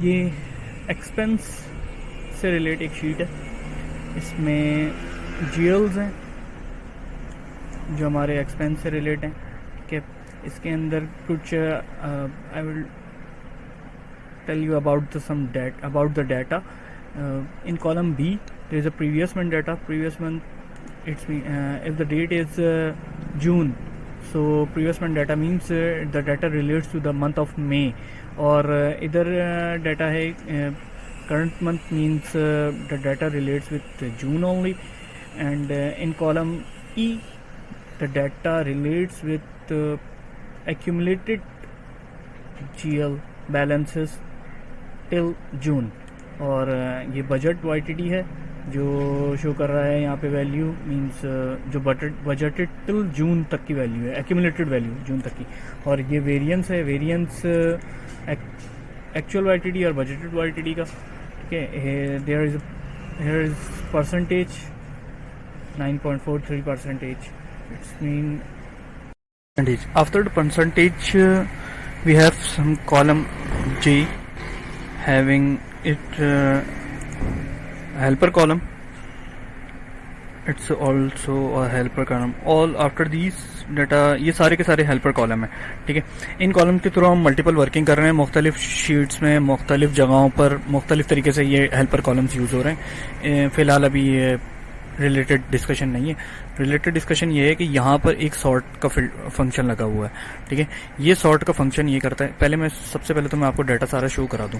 ये एक्सपेंस से रिलेट एक शीट है, इसमें जीएल्स हैं जो हमारे एक्सपेंस से रिलेट हैं। ठीक है, इसके अंदर कुछ I will tell you about the data in column B. There is a previous month data. Previous month, if the date is June, so previous month data means the data relates to the month of May. और इधर data है current month means the data relates with June only. And in column E, the data relates with accumulated GL balances till June. और ये budget YTD है जो show कर रहा है यहाँ पे वैल्यू मींस जो बजटेड टिल जून तक की वैल्यू है, एक्यूमुलेटेड वैल्यू जून तक की। और ये वेरिएंस है, वेरिएंस एक्चुअल वाईटीडी और बजटेड वाईटीडी का। ठीक है, there is percentage 9.43%। It's mean after the percentage we have some column J having it helper column. It's also a helper column. All after these data, ये सारे के सारे helper column है। ठीक है, इन कॉलम के थ्रू हम मल्टीपल वर्किंग कर रहे हैं, मुख्तलिफ शीट्स में मुख्तलिफ जगहों पर मुख्तलिफ तरीके से ये हेल्पर कॉलम्स यूज हो रहे हैं। फिलहाल अभी ये रिलेटेड डिस्कशन नहीं है। रिलेटेड डिस्कशन ये है कि यहाँ पर एक सॉर्ट का फंक्शन लगा हुआ है। ठीक है, ये सॉर्ट का फंक्शन ये करता है, सबसे पहले तो मैं आपको डाटा सारा शो करा दूं।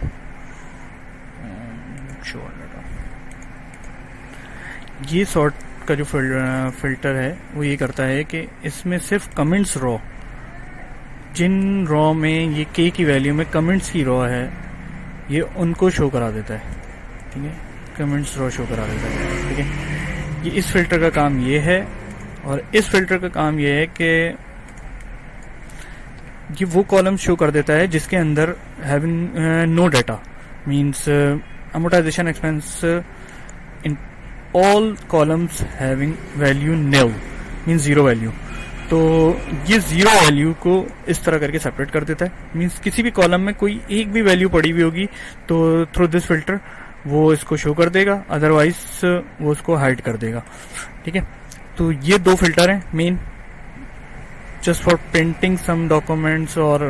ये सॉर्ट का जो फिल्टर है वो ये करता है कि इसमें सिर्फ कमेंट्स रॉ, जिन रॉ में ये के की वैल्यू में कमेंट्स की रॉ है, ये उनको शो करा देता है। ठीक है, कमेंट्स रॉ शो करा देता है। ठीक है, ये इस फिल्टर का काम ये है। और इस फिल्टर का काम ये है कि ये वो कॉलम शो कर देता है जिसके अंदर having no data means amortization expense in all columns having value nil means zero value। तो ये जीरो वैल्यू को इस तरह करके सेपरेट कर देता है। मींस किसी भी कॉलम में कोई एक भी वैल्यू पड़ी हुई होगी तो थ्रू दिस फिल्टर वो इसको शो कर देगा, अदरवाइज वो उसको हाइड कर देगा। ठीक है, तो ये दो फिल्टर हैं main, just for printing some documents और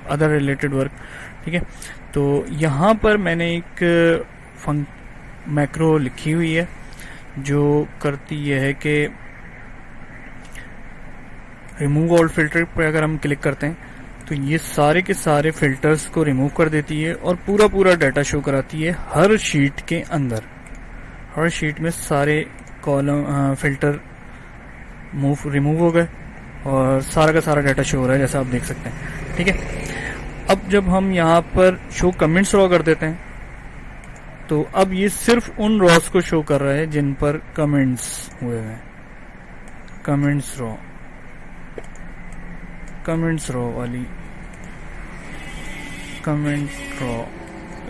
अदर रिलेटेड वर्क। ठीक है, तो यहाँ पर मैंने एक मैक्रो लिखी हुई है जो करती यह है कि रिमूव ऑल फिल्टर पर अगर हम क्लिक करते हैं तो ये सारे के सारे फिल्टर्स को रिमूव कर देती है और पूरा पूरा डाटा शो कराती है हर शीट के अंदर। हर शीट में सारे कॉलम फिल्टर रिमूव हो गए और सारा का सारा डाटा शो हो रहा है, जैसा आप देख सकते हैं। ठीक है, अब जब हम यहाँ पर शो कमेंट्स रॉ कर देते हैं तो अब ये सिर्फ उन रॉस को शो कर रहा है जिन पर कमेंट्स हुए हैं। कमेंट्स रॉ वाली कमेंट रॉ,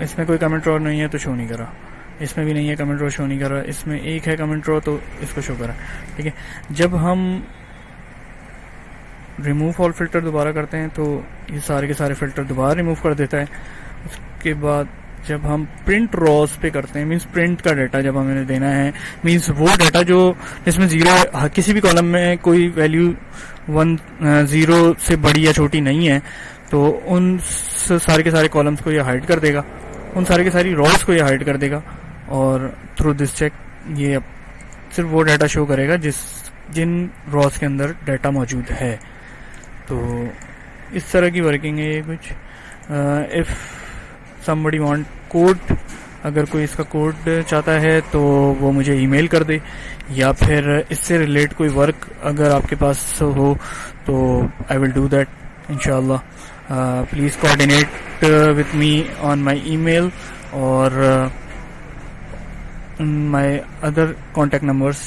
इसमें कोई कमेंट रॉ नहीं है तो शो नहीं कर रहा, इसमें भी नहीं है कमेंट रॉ, शो नहीं कर रहा, इसमें एक है कमेंट रॉ तो इसको शो कर रहा है। ठीक है, जब हम रिमूव ऑल फिल्टर दोबारा करते हैं तो ये सारे के सारे फिल्टर दोबारा रिमूव कर देता है। उसके बाद जब हम प्रिंट रॉस पे करते हैं मींस प्रिंट का डाटा जब हमें देना है, मींस वो डाटा जो जिसमें जीरो, किसी भी कॉलम में कोई वैल्यू 0 से बड़ी या छोटी नहीं है, तो उन सारे के सारे कॉलम्स को ये हाइड कर देगा, उन सारे के सारी रॉस को ये हाइड कर देगा। और थ्रू दिस चेक ये अब सिर्फ वो डाटा शो करेगा जिन रॉस के अंदर डाटा मौजूद है। तो इस तरह की वर्किंग है ये कुछ। इफ somebody want कोड, अगर कोई इसका कोड चाहता है तो वो मुझे ईमेल कर दे, या फिर इससे रिलेट कोई वर्क अगर आपके पास हो तो आई विल डू दैट इंशाल्लाह। Please coordinate with me on my email और माय अदर कॉन्टैक्ट नंबर्स।